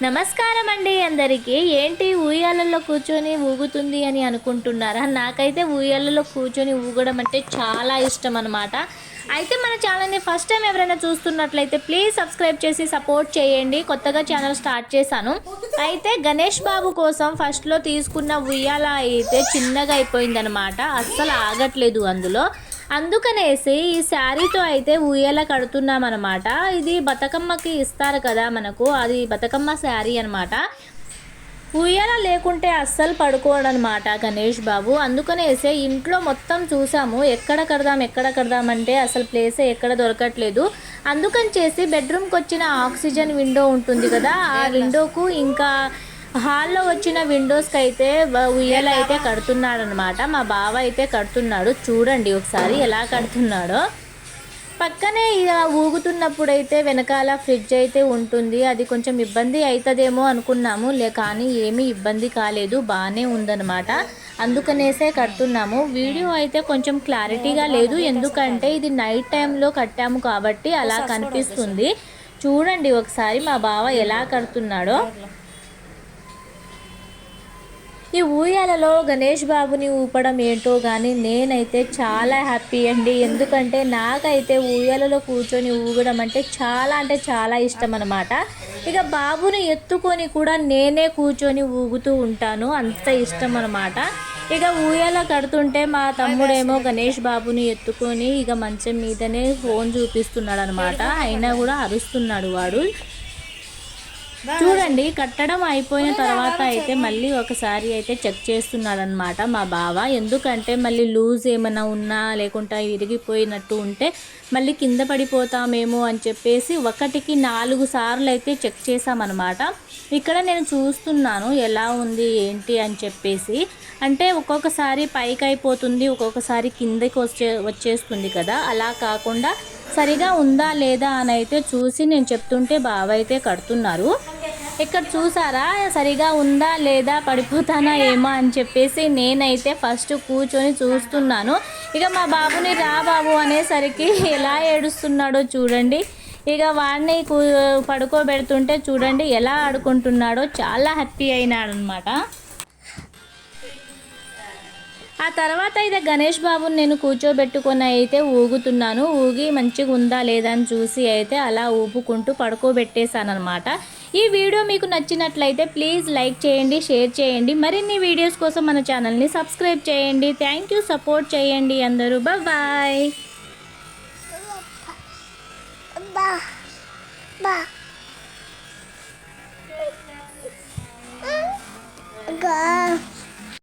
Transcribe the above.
నమస్కారం అండి అందరికీ. ఏంటి ఊయ్యాలలో కూర్చొని ఊగుతుంది అని అనుకుంటున్నారా? నాకైతే ఊయ్యాలలో కూర్చొని ఊగడం అంటే చాలా ఇష్టం అనమాట. అయితే మన ఛానల్ని ఫస్ట్ టైం ఎవరైనా చూస్తున్నట్లయితే ప్లీజ్ సబ్స్క్రైబ్ చేసి సపోర్ట్ చేయండి. కొత్తగా ఛానల్ స్టార్ట్ చేశాను. అయితే గణేష్ బాబు కోసం ఫస్ట్లో తీసుకున్న ఉయ్యాల అయితే చిన్నగా అయిపోయిందనమాట. అస్సలు ఆగట్లేదు అందులో. అందుకనేసి ఈ శారీతో అయితే ఉయ్యాల కడుతున్నామన్నమాట. ఇది బతుకమ్మకి ఇస్తారు కదా మనకు, అది బతుకమ్మ శారీ అనమాట. ఉయ్యాల లేకుంటే అస్సలు పడుకోడనమాట గణేష్ బాబు. అందుకనేసే ఇంట్లో మొత్తం చూసాము, ఎక్కడ కడదామంటే అసలు ప్లేసే ఎక్కడ దొరకట్లేదు. అందుకని చేసి బెడ్రూమ్కి వచ్చిన ఆక్సిజన్ విండో ఉంటుంది కదా, ఆ విండోకు ఇంకా హాల్లో వచ్చిన విండోస్కి అయితే ఉయ్యాల అయితే కడుతున్నాడు అనమాట. మా బావ అయితే కడుతున్నాడు. చూడండి ఒకసారి ఎలా కడుతున్నాడో. పక్కనే ఇలా ఊగుతున్నప్పుడు అయితే వెనకాల ఫ్రిడ్జ్ అయితే ఉంటుంది. అది కొంచెం ఇబ్బంది అవుతుందేమో అనుకున్నాము, కానీ ఏమీ ఇబ్బంది కాలేదు, బాగానే ఉందన్నమాట. అందుకనేసే కడుతున్నాము. వీడియో అయితే కొంచెం క్లారిటీగా లేదు, ఎందుకంటే ఇది నైట్ టైంలో కట్టాము కాబట్టి అలా కనిపిస్తుంది. చూడండి ఒకసారి మా బావ ఎలా కడుతున్నాడో. ఈ ఊయ్యాలలో గణేష్ బాబుని ఊపడం ఏంటో కానీ నేనైతే చాలా హ్యాపీ అండి. ఎందుకంటే నాకైతే ఊయ్యాలలో కూర్చొని ఊగడం అంటే చాలా ఇష్టం అనమాట. ఇక బాబుని ఎత్తుకొని కూడా నేనే కూర్చొని ఊగుతూ ఉంటాను, అంత ఇష్టం అనమాట. ఇక ఊయ్యాల కడుతుంటే మా తమ్ముడేమో గణేష్ బాబుని ఎత్తుకొని ఇక మంచం మీదనే ఫోన్ చూపిస్తున్నాడు అనమాట. అయినా కూడా అరుస్తున్నాడు వాడు. చూడండి కట్టడం అయిపోయిన తర్వాత అయితే మళ్ళీ ఒకసారి అయితే చెక్ చేస్తున్నాడు అనమాట మా బావ. ఎందుకంటే మళ్ళీ లూజ్ ఏమైనా ఉన్నా లేకుంటే విరిగిపోయినట్టు ఉంటే మళ్ళీ కింద పడిపోతామేమో అని చెప్పేసి 1కి 4 సార్లు అయితే చెక్ చేసామన్నమాట. ఇక్కడ నేను చూస్తున్నాను ఎలా ఉంది ఏంటి అని చెప్పేసి. అంటే ఒక్కొక్కసారి పైకి అయిపోతుంది, ఒక్కొక్కసారి కిందకి వచ్చేస్తుంది కదా, అలా కాకుండా సరిగా ఉందా లేదా అని అయితే చూసి నేను చెప్తుంటే బావ అయితే కడుతున్నారు. ఇక్కడ చూసారా సరిగా ఉందా లేదా, పడిపోతానా ఏమో అని చెప్పేసి నేనైతే ఫస్ట్ కూర్చొని చూస్తున్నాను. ఇక మా బాబుని రా బాబు అనేసరికి ఎలా ఏడుస్తున్నాడో చూడండి. ఇక వాడిని పడుకోబెడుతుంటే చూడండి ఎలా ఆడుకుంటున్నాడో, చాలా హ్యాపీ అయినాడనమాట. ఆ తర్వాత అయితే గణేష్ బాబుని నేను కూర్చోబెట్టుకొని అయితే ఊగుతున్నాను. ఊగి మంచిగా ఉందా లేదా అని చూసి అయితే అలా ఊపుకుంటూ పడుకోబెట్టేశాను అనమాట. ఈ వీడియో మీకు నచ్చినట్లయితే ప్లీజ్ లైక్ చేయండి, షేర్ చేయండి. మరిన్ని వీడియోస్ కోసం మన ఛానల్ని సబ్స్క్రైబ్ చేయండి. థ్యాంక్ యూ, సపోర్ట్ చేయండి అందరూ. బాయ్.